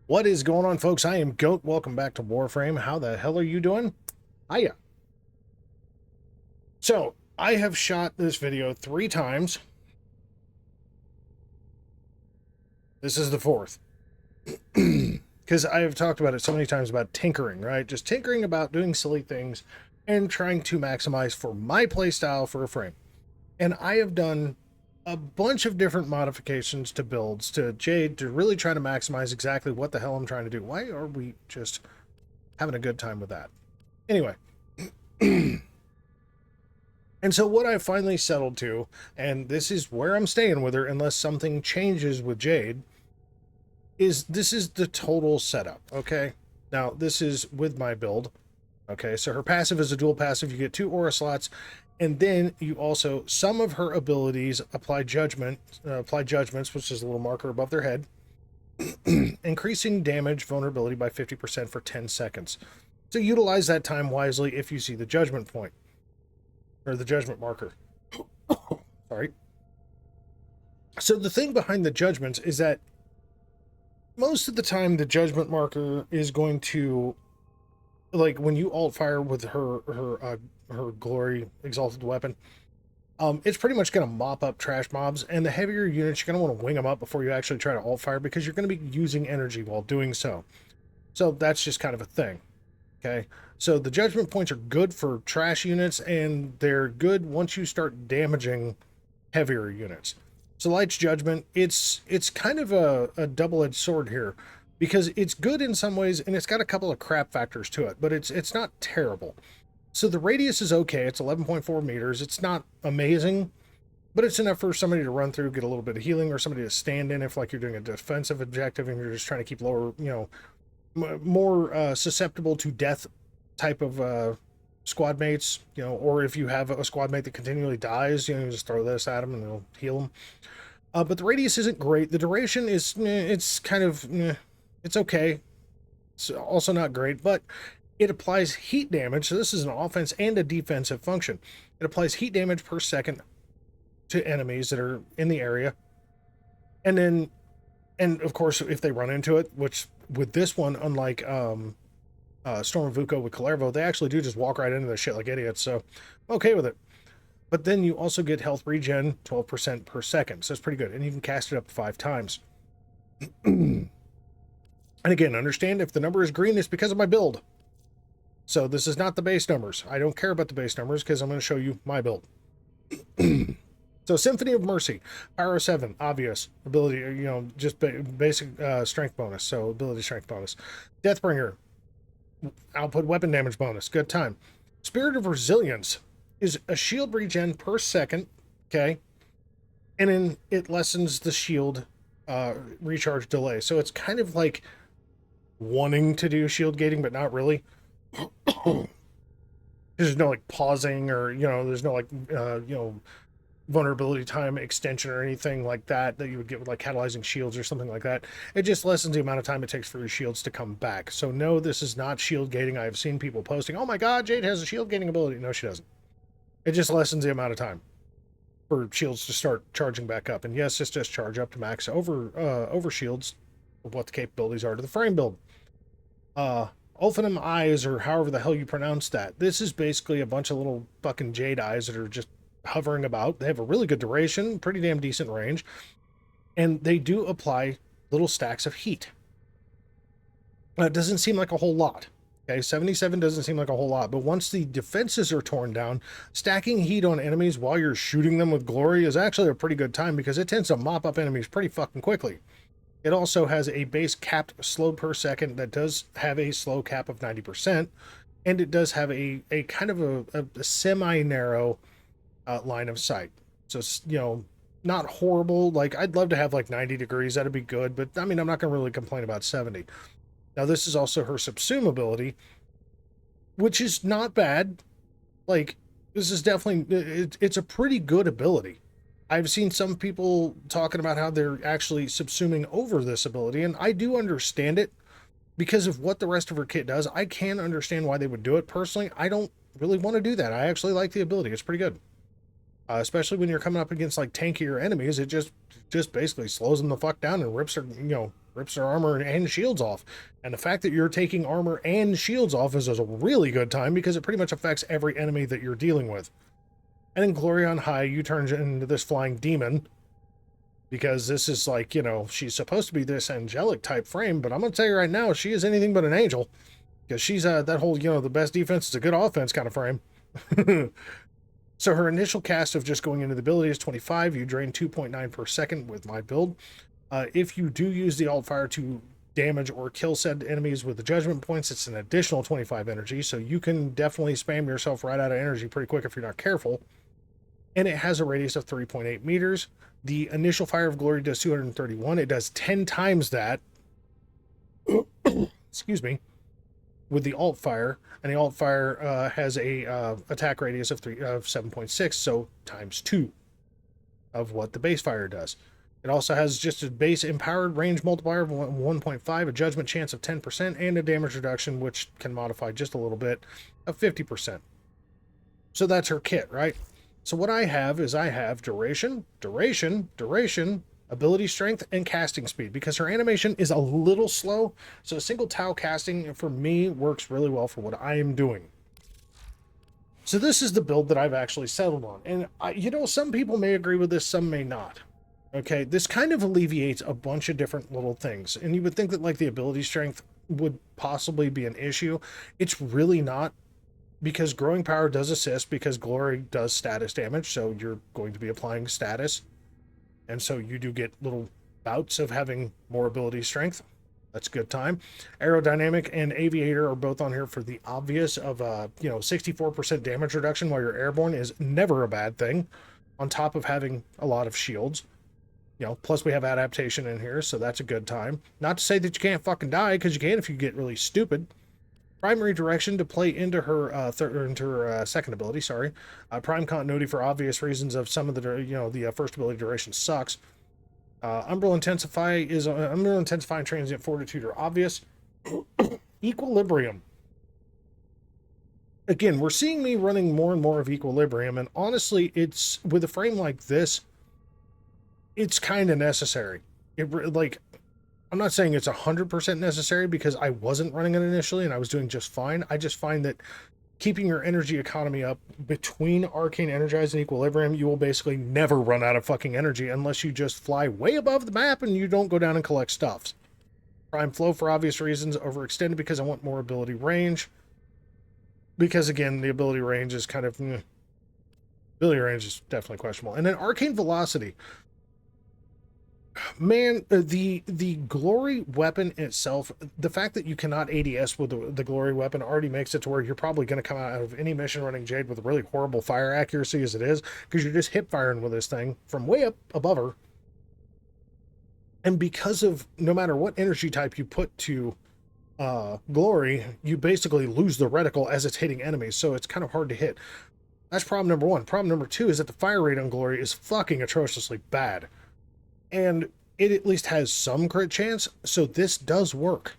What is going on, folks? I am Goat. Welcome back to Warframe. How the hell are you doing? Hiya. So, I have shot this video 3 times. This is the fourth. Because I have talked about it so many times about tinkering, right? Just tinkering about doing silly things and trying to maximize for my playstyle for a frame. And I have done a bunch of different modifications to builds to Jade to really try to maximize exactly what the hell I'm trying to do. Why are we just having a good time with that? Anyway. And so what I finally settled to, and this is where I'm staying with her unless something changes with Jade, is this is the total setup, okay? Now, this is with my build, okay? So her passive is a dual passive. You get 2 aura slots, and then you also, some of her abilities apply judgments, which is a little marker above their head, increasing damage vulnerability by 50% for 10 seconds. So utilize that time wisely if you see the judgment point. Or the judgment marker. Sorry. So the thing behind the judgments is that most of the time the judgment marker is going to, like when you alt fire with her glory exalted weapon, it's pretty much going to mop up trash mobs, and the heavier units, you're going to want to wing them up before you actually try to alt fire because you're going to be using energy while doing so. So that's just kind of a thing. Okay, so the judgment points are good for trash units, and they're good once you start damaging heavier units. So Light's Judgment, it's kind of a double-edged sword here, because it's good in some ways, and it's got a couple of crap factors to it, but it's not terrible. So the radius is okay, it's 11.4 meters, it's not amazing, but it's enough for somebody to run through, get a little bit of healing, or somebody to stand in if like you're doing a defensive objective and you're just trying to keep lower, more susceptible to death type of squad mates, or if you have a squad mate that continually dies, you just throw this at them and it'll heal them. But the radius isn't great. The duration is, it's kind of, it's okay. It's also not great, but it applies heat damage. So this is an offense and a defensive function. It applies heat damage per second to enemies that are in the area. And of course, if they run into it, which with this one, unlike Storm of Vuko with Kalervo, they actually do just walk right into the shit like idiots, so I'm okay with it. But then you also get health regen 12% per second, so it's pretty good, and you can cast it up to 5 times. And again, understand if the number is green, it's because of my build. So this is not the base numbers. I don't care about the base numbers because I'm going to show you my build. So Symphony of Mercy, Pyro 7, obvious ability, just basic strength bonus, so ability strength bonus. Deathbringer, output weapon damage bonus, good time. Spirit of Resilience is a shield regen per second, okay? And then it lessens the shield recharge delay. So it's kind of like wanting to do shield gating, but not really. There's no like pausing or, there's no like, vulnerability time extension or anything like that you would get with like catalyzing shields or something like that. It just lessens the amount of time it takes for your shields to come back. So no, this is not shield gating. I've seen people posting, oh my god, Jade has a shield gating ability. No, she doesn't. It just lessens the amount of time for shields to start charging back up. And yes, it's just charge up to max over shields of what the capabilities are to the frame build. Ulfinum eyes, or however the hell you pronounce that, this is basically a bunch of little fucking jade eyes that are just hovering about. They have a really good duration, pretty damn decent range, and they do apply little stacks of heat. It doesn't seem like a whole lot. Okay, 77 doesn't seem like a whole lot, but once the defenses are torn down, stacking heat on enemies while you're shooting them with glory is actually a pretty good time because it tends to mop up enemies pretty fucking quickly. It also has a base capped slow per second that does have a slow cap of 90%, and it does have a kind of a semi-narrow line of sight. So, not horrible. Like, I'd love to have like 90 degrees. That'd be good. But I mean, I'm not going to really complain about 70. Now, this is also her subsume ability, which is not bad. Like, this is definitely, it's a pretty good ability. I've seen some people talking about how they're actually subsuming over this ability, and I do understand it because of what the rest of her kit does. I can understand why they would do it. Personally, I don't really want to do that. I actually like the ability. It's pretty good. Especially when you're coming up against like tankier enemies, it just basically slows them the fuck down and rips their rips their armor and shields off. And the fact that you're taking armor and shields off is a really good time because it pretty much affects every enemy that you're dealing with. And in Glory on High, you turn into this flying demon because this is like, you know, she's supposed to be this angelic type frame, but I'm going to tell you right now, she is anything but an angel because she's that whole, you know, the best defense is a good offense kind of frame. So her initial cast of just going into the ability is 25. You drain 2.9 per second with my build. If you do use the alt fire to damage or kill said enemies with the judgment points, it's an additional 25 energy. So you can definitely spam yourself right out of energy pretty quick if you're not careful. And it has a radius of 3.8 meters. The initial fire of glory does 231. It does 10 times that. Excuse me. With the alt fire, and the alt fire has a attack radius of 7.6, so times 2 of what the base fire does. It also has just a base empowered range multiplier of 1.5, a judgment chance of 10%, and a damage reduction, which can modify just a little bit, of 50%. So that's her kit, right? So what I have is I have duration, ability strength, and casting speed, because her animation is a little slow. So a single tau casting for me works really well for what I am doing. So this is the build that I've actually settled on. And you know, some people may agree with this, some may not. Okay, this kind of alleviates a bunch of different little things. And you would think that like the ability strength would possibly be an issue. It's really not, because growing power does assist, because glory does status damage. So you're going to be applying status. And so you do get little bouts of having more ability strength. That's a good time. Aerodynamic and aviator are both on here for the obvious of, you know, 64% damage reduction while you're airborne is never a bad thing. On top of having a lot of shields. You know, plus we have adaptation in here, so that's a good time. Not to say that you can't fucking die, because you can if you get really stupid. Primary direction to play into her second ability, sorry. Prime continuity for obvious reasons of some of the, you know, the first ability duration sucks. Umbral Intensify is Umbral Intensify and Transient Fortitude are obvious. Equilibrium. Again, we're seeing me running more and more of Equilibrium, and honestly, it's with a frame like this, it's kind of necessary. Like, I'm not saying it's 100% necessary because I wasn't running it initially and I was doing just fine. I just find that keeping your energy economy up between Arcane Energize and Equilibrium, you will basically never run out of fucking energy unless you just fly way above the map and you don't go down and collect stuffs. Prime Flow for obvious reasons, overextended because I want more ability range. Because again, the ability range is kind of... Ability range is definitely questionable. And then Arcane Velocity. Man, the glory weapon itself, the fact that you cannot ADS with the glory weapon already makes it to where you're probably going to come out of any mission running Jade with a really horrible fire accuracy as it is, because you're just hip firing with this thing from way up above her. And because of no matter what energy type you put to glory, you basically lose the reticle as it's hitting enemies, so it's kind of hard to hit. That's problem number one. Problem number two is that the fire rate on glory is fucking atrociously bad. And it at least has some crit chance, so this does work.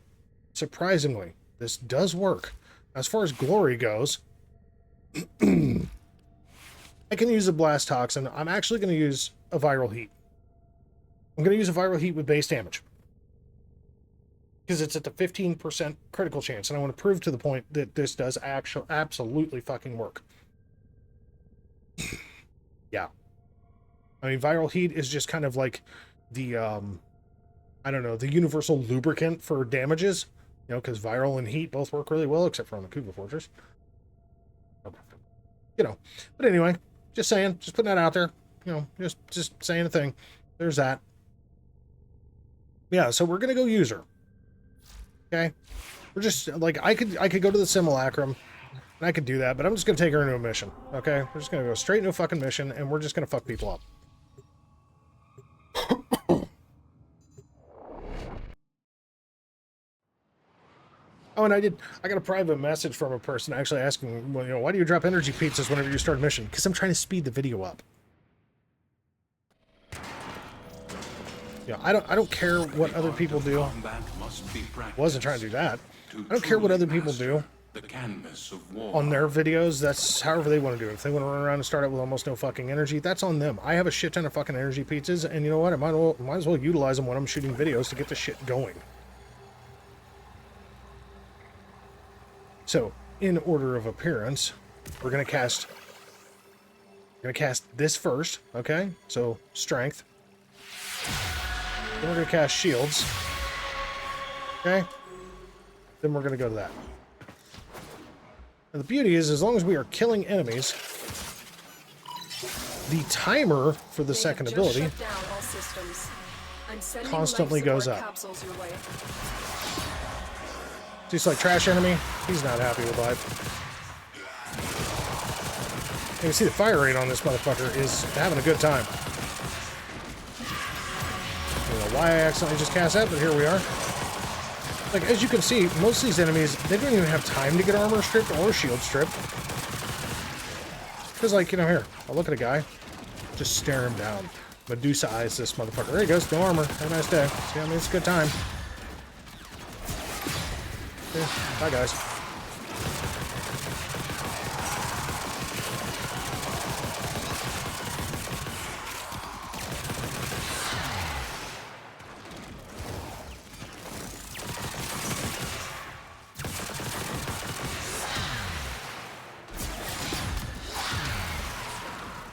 Surprisingly, this does work. As far as glory goes, I can use a blast toxin. I'm actually going to use a viral heat. I'm going to use a viral heat with base damage. Because it's at the 15% critical chance, and I want to prove to the point that this does absolutely fucking work. Yeah. I mean, viral heat is just kind of like the, I don't know, the universal lubricant for damages. You know, because viral and heat both work really well, except for on the Cougar Fortress. You know, but anyway, just saying, just putting that out there. You know, just saying a thing. There's that. Yeah, so we're gonna go use her. Okay, we're just like I could go to the simulacrum. And I could do that, but I'm just gonna take her into a mission. Okay, we're just gonna go straight into a fucking mission, and we're just gonna fuck people up. Oh, and I got a private message from a person actually asking, well, you know, why do you drop energy pizzas whenever you start a mission? Because I'm trying to speed the video up. Yeah, I don't care what other people do. Wasn't trying to do that. I don't care what other people do. the canvas of war. On their videos, that's however they want to do it. If they want to run around and start out with almost no fucking energy, that's on them. I have a shit ton of fucking energy pizzas, and you know what? I might as well utilize them when I'm shooting videos to get the shit going. So, in order of appearance, we're gonna cast this first, okay? So, strength. Then we're gonna cast shields. Okay? Then we're gonna go to that. Now, the beauty is, as long as we are killing enemies, the timer for the second ability constantly goes up. Just like trash enemy, he's not happy with life. You can see the fire rate on this motherfucker is having a good time. I don't know why I accidentally just cast that, but here we are. Like, as you can see, most of these enemies, they don't even have time to get armor stripped or shield stripped. Because, like, you know, here, I'll look at a guy, just stare him down. Medusa eyes this motherfucker. There he goes, no armor. Have a nice day. See, I mean, it's a good time. Yeah, bye, guys.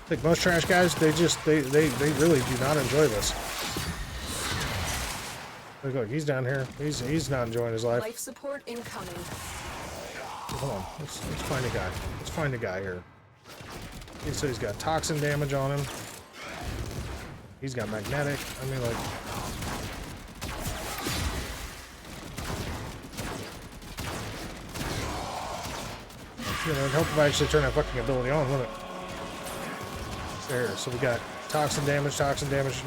Like most trash guys, they really do not enjoy this. Look, he's down here. He's not enjoying his life. Life support incoming. Hold on, let's find a guy. Let's find a guy here. So he's got toxin damage on him. He's got magnetic. I mean, like. You know, it'd help if I actually turn that fucking ability on, wouldn't it? There, so we got toxin damage,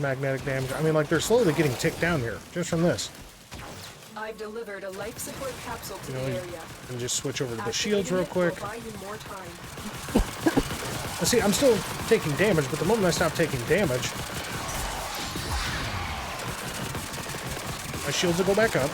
magnetic damage. I mean, like, they're slowly getting ticked down here, just from this. I've delivered a life support capsule to the area. And just switch over to the shields real quick. Buy you more time. Now, see, I'm still taking damage, but the moment I stop taking damage, my shields will go back up.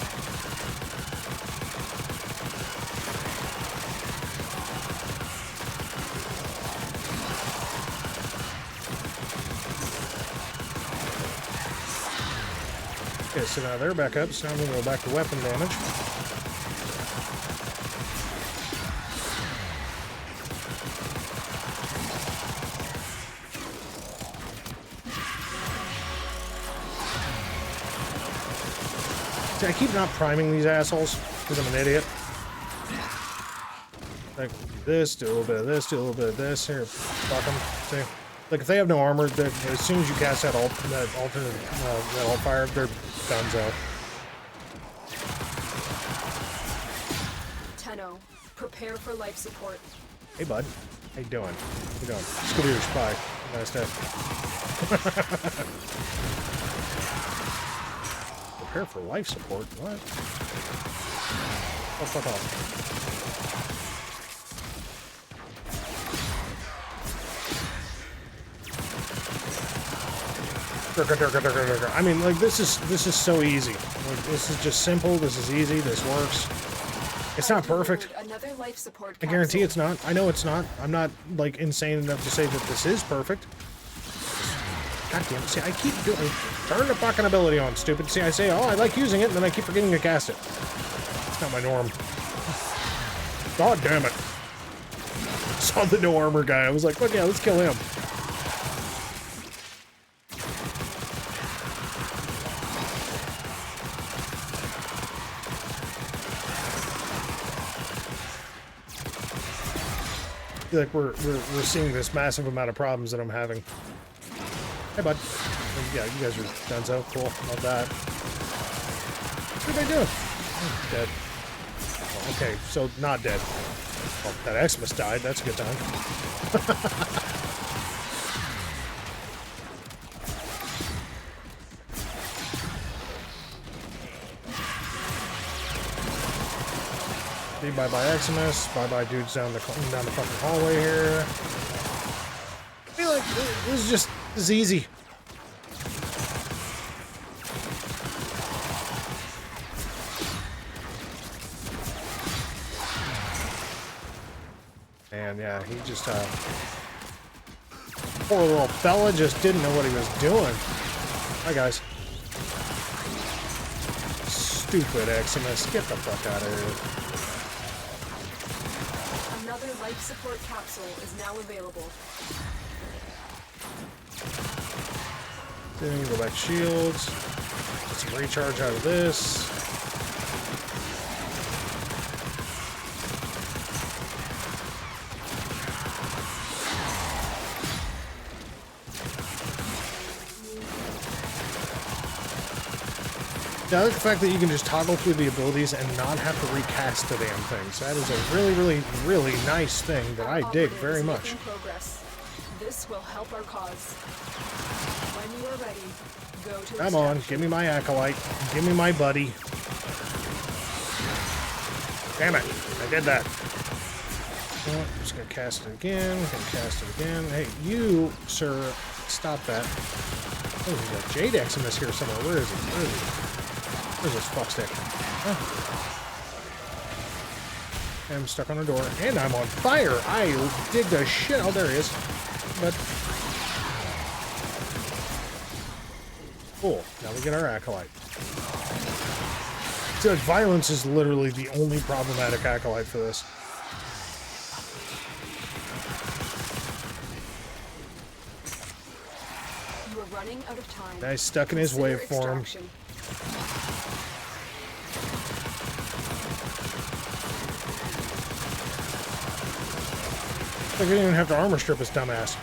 Okay, so now they're back up, so now I'm going to go back to weapon damage. See, I keep not priming these assholes, because I'm an idiot. Like, this, do a little bit of this, do a little bit of this, here, fuck them, see? Like, if they have no armor, as soon as you cast that alternate, that alt fire, they're donezo. Tenno, prepare for life support. Hey, bud. How you doing? How you doing? Let's go be your spy. Nice day. Prepare for life support? What? Oh, fuck off. I mean, like, this is so easy. Like, this is just simple. This is easy. This works. It's not perfect. Another life support I guarantee it's not. I know it's not. I'm not, like, insane enough to say that this is perfect. God damn it. See, I keep doing... Turn the fucking ability on, stupid. See, I say, oh, I like using it, and then I keep forgetting to cast it. It's not my norm. God damn it. Saw the no armor guy. I was like, fuck yeah, let's kill him. I feel like we're seeing this massive amount of problems that I'm having. Hey, bud. Yeah, you guys are donezo. Cool. Love that. What did I do? Oh, dead. Oh, okay, so not dead. Well, that Xmas died. That's a good time. Bye-bye Xmas. Bye-bye dudes down the fucking hallway here. I feel like this is easy. And yeah, he just, poor little fella just didn't know what he was doing. Hi, guys. Stupid Eximus. Get the fuck out of here. Another life support capsule is now available. Then go back to shields. Get some recharge out of this. Now, I like the fact that you can just toggle through the abilities and not have to recast the damn things. That is a really, really, really nice thing that I dig very much. Progress. This will help our cause. When you are ready, go to Come on, give me my acolyte. Give me my buddy. Damn it, I did that. You know what? I'm just gonna cast it again. Gonna cast it again. Hey, you, sir, stop that. Oh, there's a Jade Eximus here somewhere. Where is he? Where is he? Where's this fuckstick? Huh. I'm stuck on a door, and I'm on fire. I dig the shit. Oh, there he is. But cool. Now we get our acolyte. So violence is literally the only problematic acolyte for this. You are running out of time. Guy's stuck in his waveform. I didn't even have to armor strip his dumbass.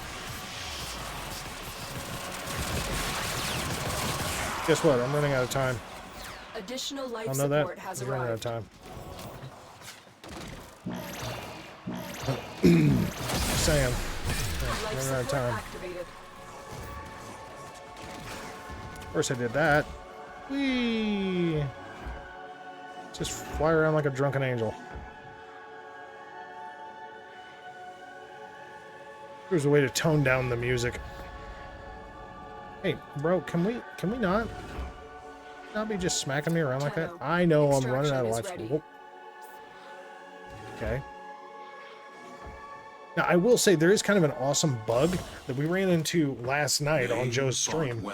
Guess what? I'm running out of time. Additional life I know that. support has I'm running out of arrived. time. Sam. Life Running out of support time. activated. Of course I did that. Whee! Just fly around like a drunken angel. There's a way to tone down the music. Hey, bro, can we not be just smacking me around like that? I know I'm running out of life. Whoop. Okay. Now, I will say there is kind of an awesome bug that we ran into last night on Joe's stream.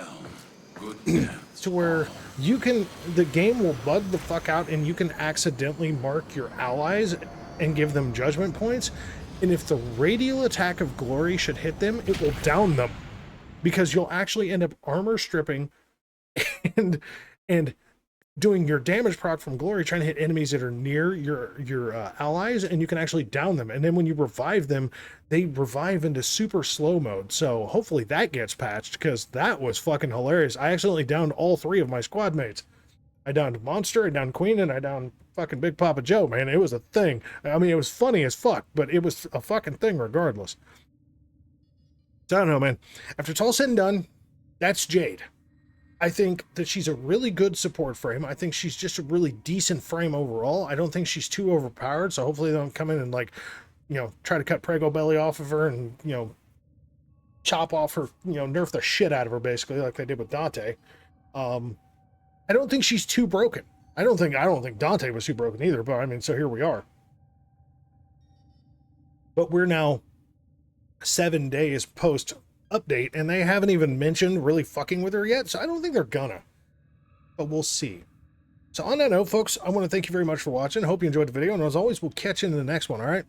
To where you can, the game will bug the fuck out and you can accidentally mark your allies and give them judgment points. And if the radial attack of glory should hit them, it will down them. Because you'll actually end up armor stripping and doing your damage proc from glory, trying to hit enemies that are near your allies, and you can actually down them. And then when you revive them, they revive into super slow mode. So hopefully that gets patched, because that was fucking hilarious. I accidentally downed all three of my squad mates. I downed Monster, I downed Queen, and I downed fucking Big Papa Joe, man. It was a thing. I mean, it was funny as fuck, but it was a fucking thing regardless. So I don't know, man. After it's all said and done, that's Jade. I think that she's a really good support frame. I think she's just a really decent frame overall. I don't think she's too overpowered, so hopefully they don't come in and, like, you know, try to cut Prego Belly off of her and, you know, chop off her, you know, nerf the shit out of her, basically, like they did with Dante. I don't think she's too broken. I don't think Dante was too broken either, but I mean, so here we are. But we're now 7 days post update, and they haven't even mentioned really fucking with her yet, so I don't think they're gonna. But we'll see. So on that note, folks, I want to thank you very much for watching. I hope you enjoyed the video, and as always, we'll catch you in the next one, all right?